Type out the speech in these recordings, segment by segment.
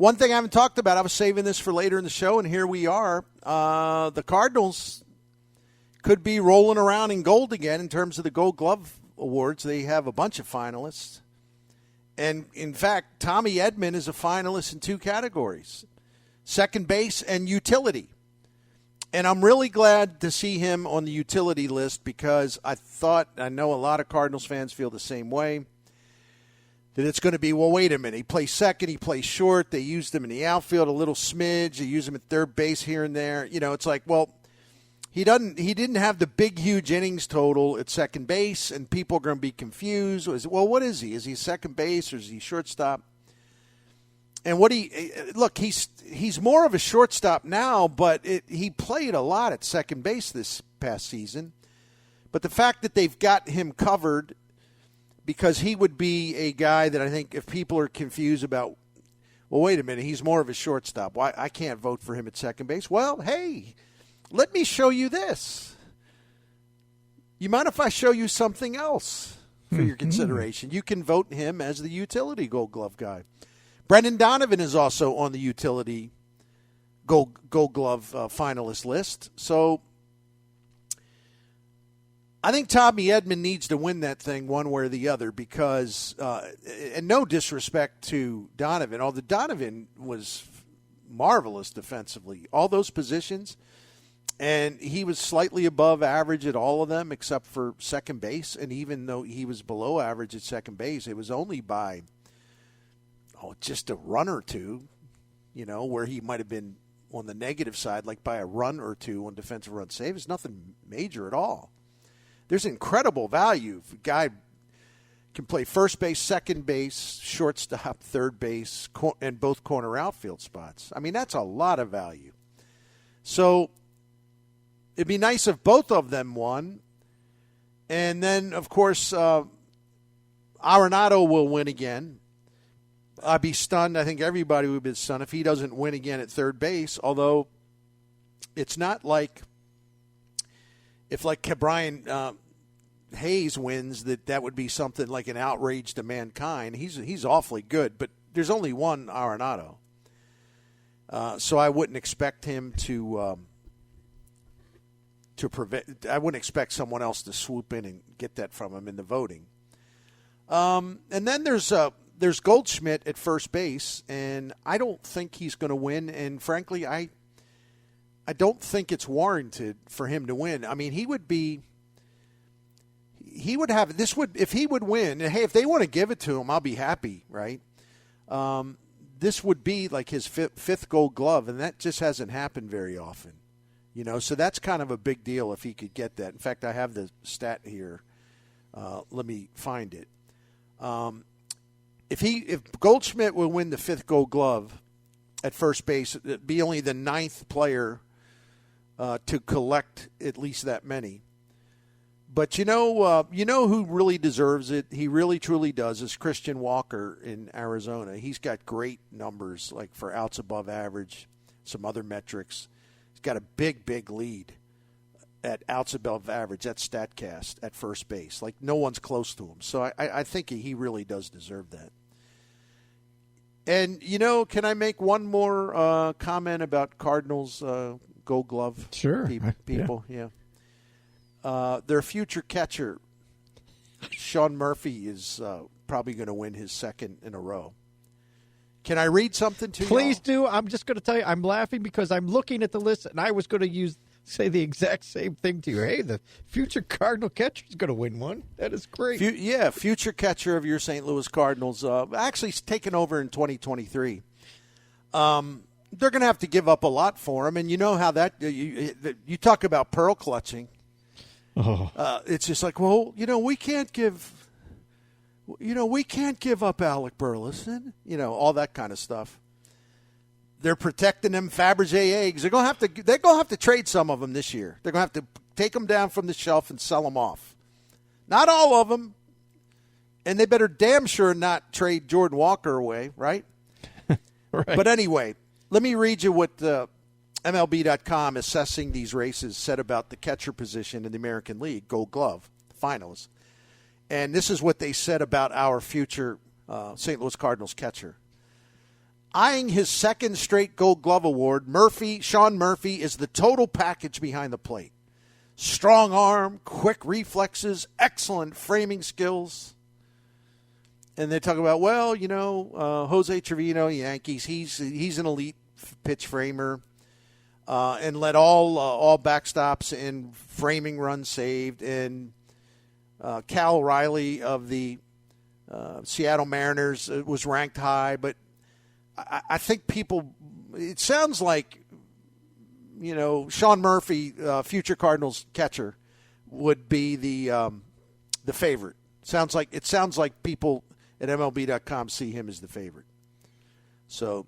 One thing I haven't talked about, I was saving this for later in the show, and here we are. The Cardinals could be rolling around in gold again in terms of the Gold Glove awards. They have a bunch of finalists. And, in fact, Tommy Edman is a finalist in 2 categories, second base and utility. And I'm really glad to see him on the utility list because I know a lot of Cardinals fans feel the same way, that it's going to be, well, wait a minute. He plays second, he plays short. They used him in the outfield a little smidge. They use him at third base here and there. It's like, well, he didn't have the big, huge innings total at second base, and people are going to be confused. Well, what is he? Is he second base or is he shortstop? And he's more of a shortstop now, but he played a lot at second base this past season. But the fact that they've got him covered, because he would be a guy that I think if people are confused about, well, wait a minute, he's more of a shortstop. Why I can't vote for him at second base? Well, hey, let me show you this. You mind if I show you something else for your consideration? You can vote him as the utility Gold Glove guy. Brendan Donovan is also on the utility Gold Glove finalist list. So I think Tommy Edman needs to win that thing one way or the other because, and no disrespect to Donovan, although Donovan was marvelous defensively, all those positions, and he was slightly above average at all of them except for second base, and even though he was below average at second base, it was only by just a run or two, where he might have been on the negative side, like by a run or two on defensive run save. It's nothing major at all. There's incredible value if a guy can play first base, second base, shortstop, third base, and both corner outfield spots. I mean, that's a lot of value. So it'd be nice if both of them won. And then, of course, Aronado will win again. I'd be stunned. I think everybody would be stunned if he doesn't win again at third base, although it's not like if Brian Hayes wins, that would be something like an outrage to mankind. He's awfully good, but there's only one Aronado. So I wouldn't expect him to prevent. I wouldn't expect someone else to swoop in and get that from him in the voting. And then there's Goldschmidt at first base, and I don't think he's going to win. And frankly, I don't think it's warranted for him to win. I mean, if he would win, and hey, if they want to give it to him, I'll be happy, right? This would be like his fifth Gold Glove, and that just hasn't happened very often, so that's kind of a big deal if he could get that. In fact, I have the stat here. Let me find it. If Goldschmidt will win the fifth Gold Glove at first base, it'd be only the 9th player to collect at least that many. But you know who really deserves it? He really truly does. Is Christian Walker in Arizona. He's got great numbers, like for outs above average, some other metrics. He's got a big lead at outs above average. That's StatCast at first base. Like no one's close to him. So I think he really does deserve that. And can I make one more comment about Cardinals Gold Glove? Sure. People, yeah. Their future catcher, Sean Murphy, is probably going to win his second in a row. Can I read something to you? Please do. I'm just going to tell you, I'm laughing because I'm looking at the list, and I was going to say the exact same thing to you. Hey, the future Cardinal catcher is going to win one. That is great. Future catcher of your St. Louis Cardinals. Actually, taken over in 2023. They're going to have to give up a lot for him, and you know how that you talk about pearl clutching. Oh. It's just like, well, we can't give up Alec Burleson, all that kind of stuff. They're protecting them Fabergé eggs. They're going to have to trade some of them this year. They're going to have to take them down from the shelf and sell them off. Not all of them. And they better damn sure not trade Jordan Walker away, right? Right. But anyway, let me read you what MLB.com assessing these races said about the catcher position in the American League, Gold Glove, finalists. And this is what they said about our future St. Louis Cardinals catcher. Eyeing his second straight Gold Glove award, Sean Murphy is the total package behind the plate. Strong arm, quick reflexes, excellent framing skills. And they talk about, Jose Trevino, Yankees, he's an elite pitch framer, and led all backstops and framing runs saved. And Cal Riley of the Seattle Mariners was ranked high, but I think it sounds like, Sean Murphy, future Cardinals catcher, would be the favorite. It sounds like people at MLB.com see him as the favorite. So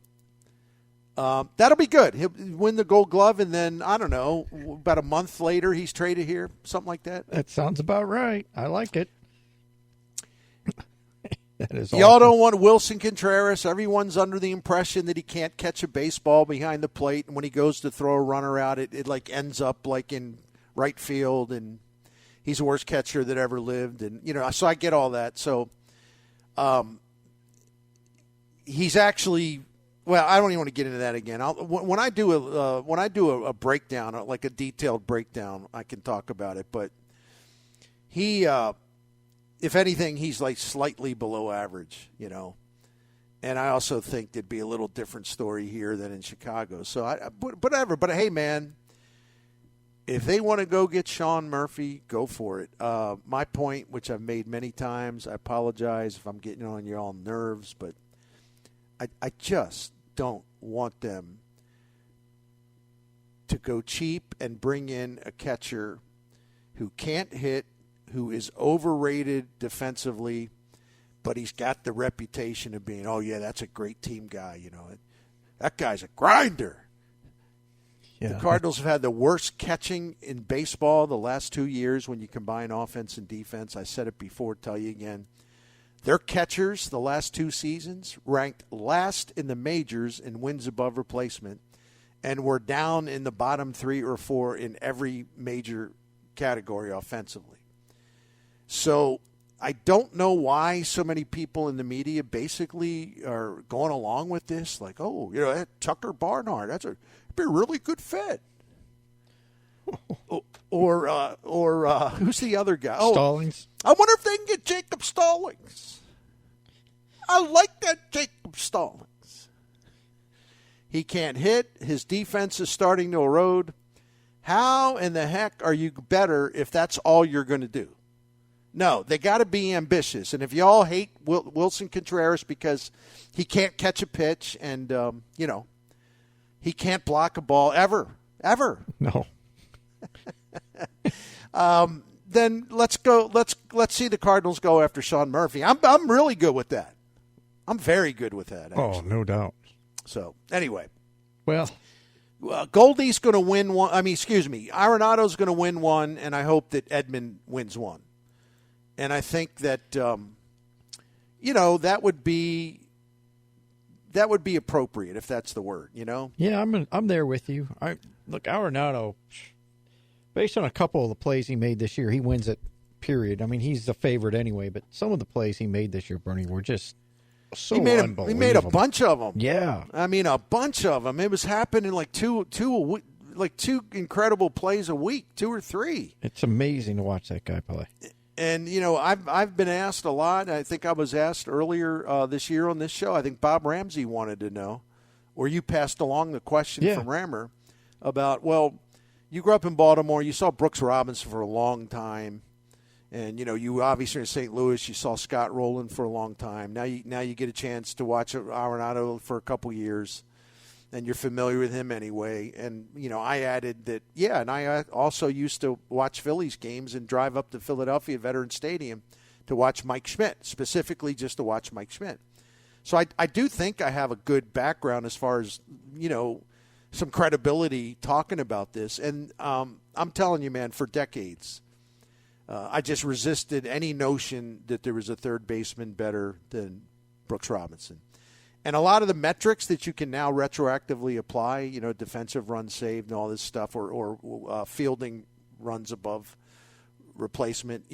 that'll be good. He'll win the Gold Glove, and then, I don't know, about a month later he's traded here, something like that. That sounds about right. I like it. Y'all don't want Wilson Contreras. Everyone's under the impression that he can't catch a baseball behind the plate, and when he goes to throw a runner out, it like ends up like in right field, and he's the worst catcher that ever lived. And so I get all that. So he's actually, well, I don't even want to get into that again. When I do a breakdown, like a detailed breakdown, I can talk about it. But he. If anything, he's like slightly below average, And I also think there'd be a little different story here than in Chicago. So, whatever. But, hey, man, if they want to go get Sean Murphy, go for it. My point, which I've made many times, I apologize if I'm getting on your all nerves, but I just don't want them to go cheap and bring in a catcher who can't hit, who is overrated defensively, but he's got the reputation of being, that's a great team guy. That guy's a grinder. Yeah. The Cardinals have had the worst catching in baseball the last 2 years when you combine offense and defense. I said it before, tell you again. Their catchers the last 2 seasons ranked last in the majors in wins above replacement, and were down in the bottom 3 or 4 in every major category offensively. So I don't know why so many people in the media basically are going along with this. Like, that Tucker Barnhart, that'd be a really good fit. or who's the other guy? Stallings. I wonder if they can get Jacob Stallings. I like that Jacob Stallings. He can't hit. His defense is starting to erode. How in the heck are you better if that's all you're going to do? No, they got to be ambitious. And if y'all hate Wilson Contreras because he can't catch a pitch and, he can't block a ball ever. No. Then let's go. Let's see the Cardinals go after Sean Murphy. I'm really good with that. I'm very good with that. Actually. Oh, no doubt. So anyway, well, Goldie's going to win one. Aronado's going to win one, and I hope that Edman wins one. And I think that that would be appropriate if that's the word. Yeah, I'm there with you. Look, Aronado, based on a couple of the plays he made this year, he wins it. Period. I mean, he's the favorite anyway. But some of the plays he made this year, Bernie, were just so unbelievable. He made a bunch of them. Yeah, I mean, a bunch of them. It was happening like two incredible plays a week, 2 or 3. It's amazing to watch that guy play. And, I've been asked a lot. I think I was asked earlier this year on this show. I think Bob Ramsey wanted to know, or you passed along the question from Rammer about, you grew up in Baltimore. You saw Brooks Robinson for a long time. And, you obviously in St. Louis, you saw Scott Rowland for a long time. Now you get a chance to watch Aronado for a couple years. And you're familiar with him anyway. And, I added that, and I also used to watch Phillies games and drive up to Philadelphia Veterans Stadium to watch Mike Schmidt, specifically just to watch Mike Schmidt. So I do think I have a good background as far as, some credibility talking about this. And I'm telling you, man, for decades, I just resisted any notion that there was a third baseman better than Brooks Robinson. And a lot of the metrics that you can now retroactively apply, defensive runs saved and all this stuff, or fielding runs above replacement,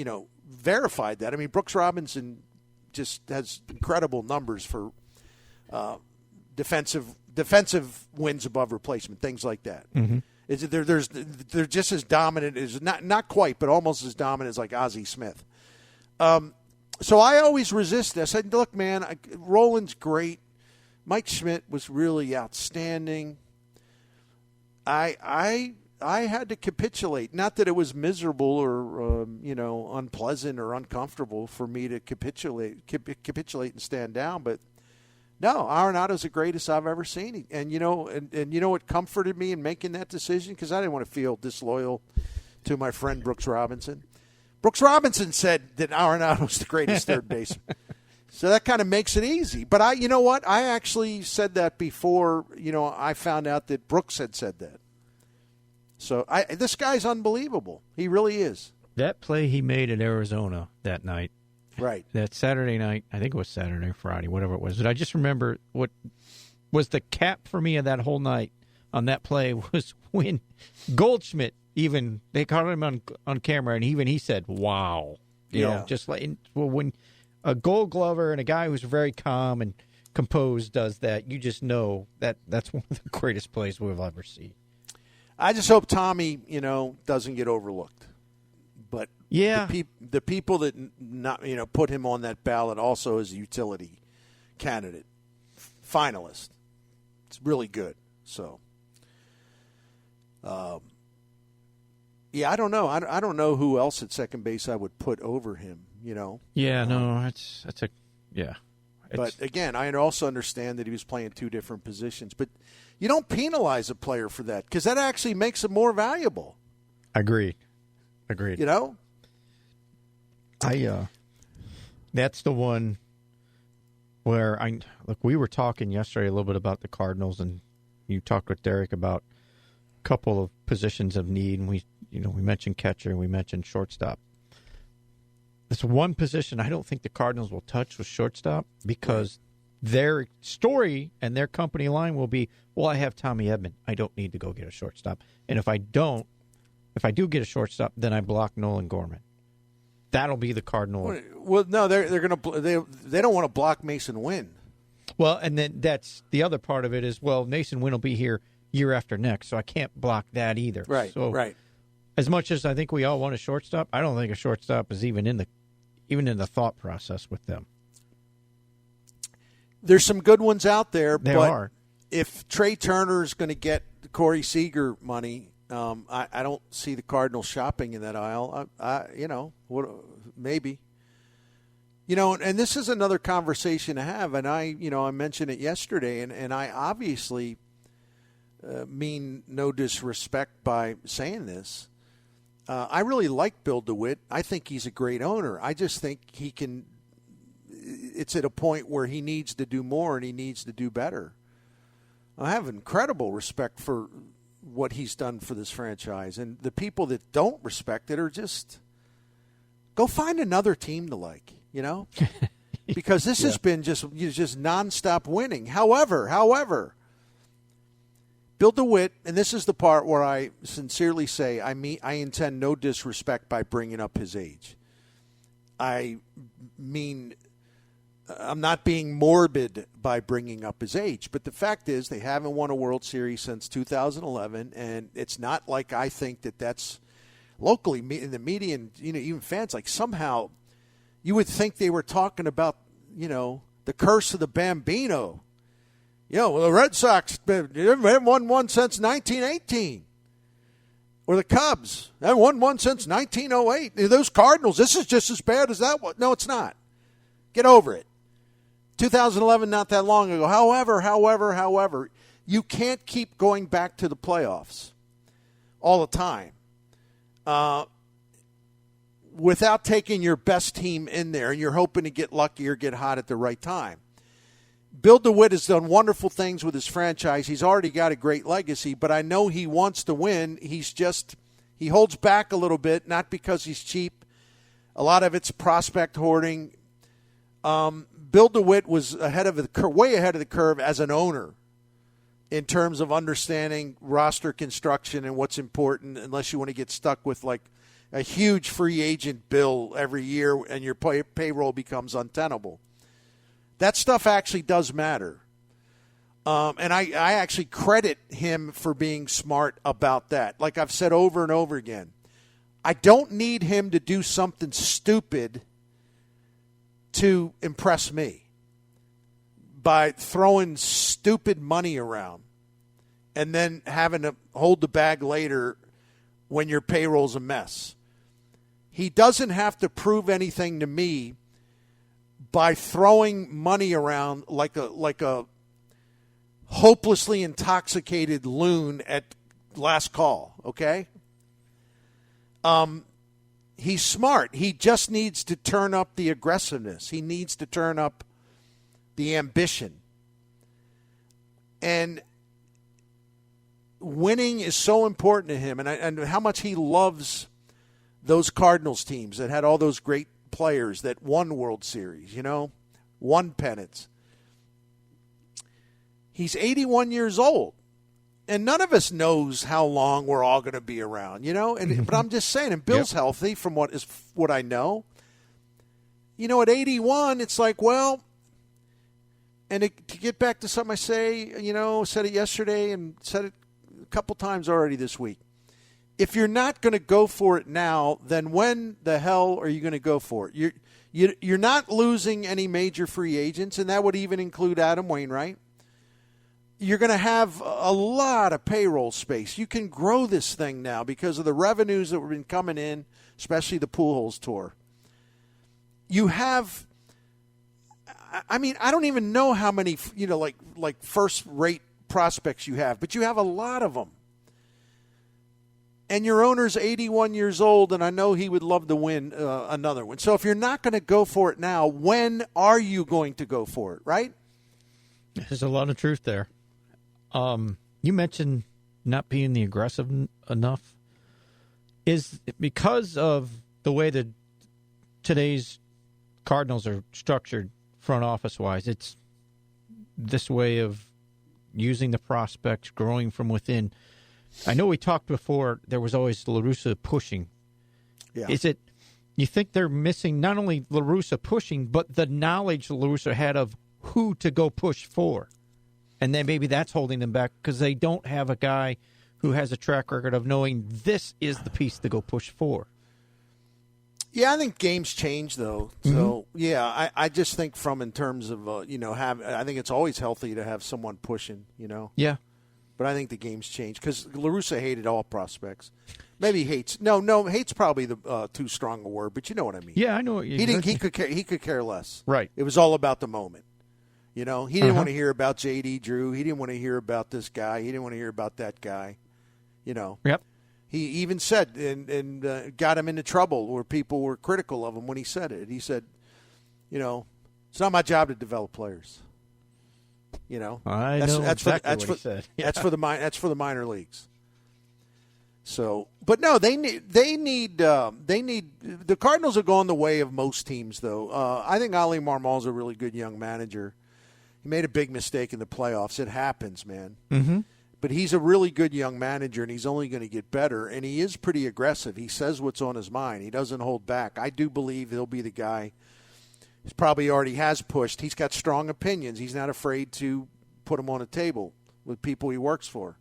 verified that. I mean, Brooks Robinson just has incredible numbers for defensive wins above replacement, things like that. Mm-hmm. They're just as dominant as not quite, but almost as dominant as like Ozzie Smith. So I always resist this. I said, look, man, Roland's great. Mike Schmidt was really outstanding. I had to capitulate. Not that it was miserable or unpleasant or uncomfortable for me to capitulate and stand down, but no, Aronado's the greatest I've ever seen. And you know what comforted me in making that decision, because I didn't want to feel disloyal to my friend Brooks Robinson. Brooks Robinson said that Aronado's the greatest third baseman. So that kind of makes it easy. But you know what? I actually said that before, I found out that Brooks had said that. So this guy's unbelievable. He really is. That play he made in Arizona that night. Right. That Saturday night, I think it was Saturday or Friday, whatever it was. But I just remember what was the cap for me of that whole night on that play was when Goldschmidt, even they caught him on camera, and even he said, "Wow," you know, just like when a Gold Glover and a guy who's very calm and composed does that, you just know that's one of the greatest plays we'll ever see. I just hope Tommy, doesn't get overlooked. But the people that not put him on that ballot also as a utility candidate, finalist. It's really good. So, I don't know. I don't know who else at second base I would put over him. Yeah, no, But again, I also understand that he was playing two different positions. But you don't penalize a player for that, because that actually makes him more valuable. Agreed. That's the one where we were talking yesterday a little bit about the Cardinals, and you talked with Derek about a couple of positions of need, and we mentioned catcher and we mentioned shortstop. That's one position I don't think the Cardinals will touch with shortstop, because their story and their company line will be, well, I have Tommy Edman. I don't need to go get a shortstop. And if I do get a shortstop, then I block Nolan Gorman. That'll be the Cardinal. Well, no, they don't want to block Mason Wynn. Well, and then that's the other part of it is, well, Mason Wynn will be here year after next, so I can't block that either. Right. So, right. As much as I think we all want a shortstop, I don't think a shortstop is even in the thought process with them. There's some good ones out there, but are. If Trey Turner is going to get the Corey Seager money, I don't see the Cardinals shopping in that aisle. Maybe. And this is another conversation to have, and I mentioned it yesterday, and I obviously mean no disrespect by saying this. I really like Bill DeWitt. I think he's a great owner. I just think he can. It's at a point where he needs to do more and he needs to do better. I have incredible respect for what he's done for this franchise, and the people that don't respect it are just go find another team to like, because this has been just nonstop winning. However, Bill DeWitt, and this is the part where I sincerely say I intend no disrespect by bringing up his age. I mean, I'm not being morbid by bringing up his age, but the fact is they haven't won a World Series since 2011, and it's not like I think that's locally in the media and even fans, like somehow you would think they were talking about the curse of the Bambino. The Red Sox haven't won one since 1918. Or the Cubs haven't won one since 1908. Those Cardinals, this is just as bad as that one. No, it's not. Get over it. 2011, not that long ago. However, you can't keep going back to the playoffs all the time without taking your best team in there, and you're hoping to get lucky or get hot at the right time. Bill DeWitt has done wonderful things with his franchise. He's already got a great legacy, but I know he wants to win. He holds back a little bit, not because he's cheap. A lot of it's prospect hoarding. Bill DeWitt was way ahead of the curve as an owner in terms of understanding roster construction and what's important, unless you want to get stuck with like a huge free agent bill every year and your payroll becomes untenable. That stuff actually does matter. And I actually credit him for being smart about that. Like I've said over and over again, I don't need him to do something stupid to impress me by throwing stupid money around and then having to hold the bag later when your payroll's a mess. He doesn't have to prove anything to me by throwing money around like a hopelessly intoxicated loon at last call, okay? He's smart. He just needs to turn up the aggressiveness. He needs to turn up the ambition. And winning is so important to him, and how much he loves those Cardinals teams that had all those great players that won World Series, won pennants. He's 81 years old, and none of us knows how long we're all going to be around, But I'm just saying, and Bill's healthy from what I know. At 81, it's like, well, and to get back to something I say, said it yesterday and said it a couple times already this week. If you're not going to go for it now, then when the hell are you going to go for it? You're not losing any major free agents, and that would even include Adam Wainwright. You're going to have a lot of payroll space. You can grow this thing now because of the revenues that have been coming in, especially the Pujols tour. You have, I don't even know how many, like first-rate prospects you have, but you have a lot of them. And your owner's 81 years old, and I know he would love to win another one. So if you're not going to go for it now, when are you going to go for it, right? There's a lot of truth there. You mentioned not being the aggressive enough. Is it because of the way that today's Cardinals are structured front office-wise? It's this way of using the prospects, growing from within. I know we talked before, there was always La Russa pushing. Yeah. Is it, you think they're missing not only La Russa pushing, but the knowledge La Russa had of who to go push for? And then maybe that's holding them back because they don't have a guy who has a track record of knowing this is the piece to go push for. Yeah, I think games change, though. So, yeah, I just think in terms of, I think it's always healthy to have someone pushing, Yeah. But I think the game's changed because La Russa hated all prospects. Maybe hates. No, hate's probably the too strong a word, but you know what I mean. Yeah, I know what you mean. He could care less. Right. It was all about the moment. He didn't want to hear about J.D. Drew. He didn't want to hear about this guy. He didn't want to hear about that guy. Yep. He even said and got him into trouble where people were critical of him when he said it. He said, it's not my job to develop players. I know exactly what he said. Yeah. That's for the minor leagues. So, but no, they need the Cardinals are going the way of most teams, though. I think Ali Marmol's a really good young manager. He made a big mistake in the playoffs. It happens, man. Mm-hmm. But he's a really good young manager, and he's only going to get better. And he is pretty aggressive. He says what's on his mind. He doesn't hold back. I do believe he'll be the guy. He probably already has pushed. He's got strong opinions. He's not afraid to put them on a table with people he works for.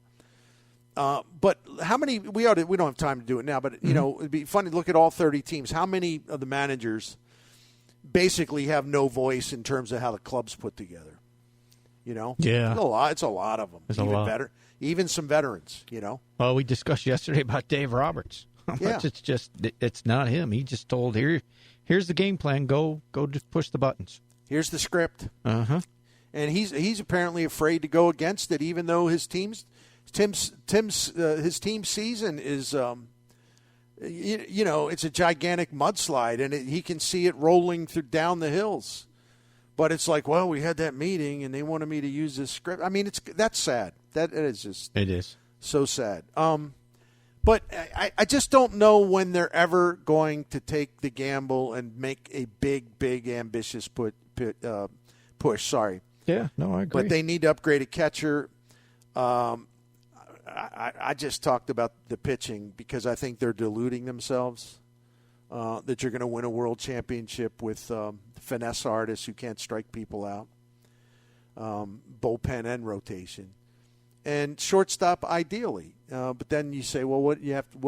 But how many we don't have time to do it now, but it'd be funny to look at all 30 teams. How many of the managers basically have no voice in terms of how the club's put together? Yeah. It's a lot of them. There's even a lot. Even some veterans, Well, we discussed yesterday about Dave Roberts. Yeah. It's not him. He just told here's the game plan. Go just push the buttons. Here's the script. Uh-huh. And he's apparently afraid to go against it, even though his team season is, it's a gigantic mudslide, and he can see it rolling down the hills. But it's like, well, we had that meeting, and they wanted me to use this script. I mean, that's sad. That is just it is so sad. But I just don't know when they're ever going to take the gamble and make a big, ambitious push. Sorry. Yeah, no, I agree. But they need to upgrade a catcher. I just talked about the pitching because I think they're deluding themselves that you're going to win a world championship with finesse artists who can't strike people out. bullpen and rotation. And shortstop, ideally. But then you say, well, what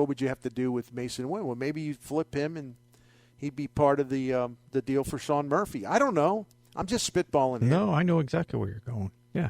would you have to do with Mason Wynn? Well, maybe you flip him and he'd be part of the deal for Sean Murphy. I don't know. I'm just spitballing here. No, I know exactly where you're going.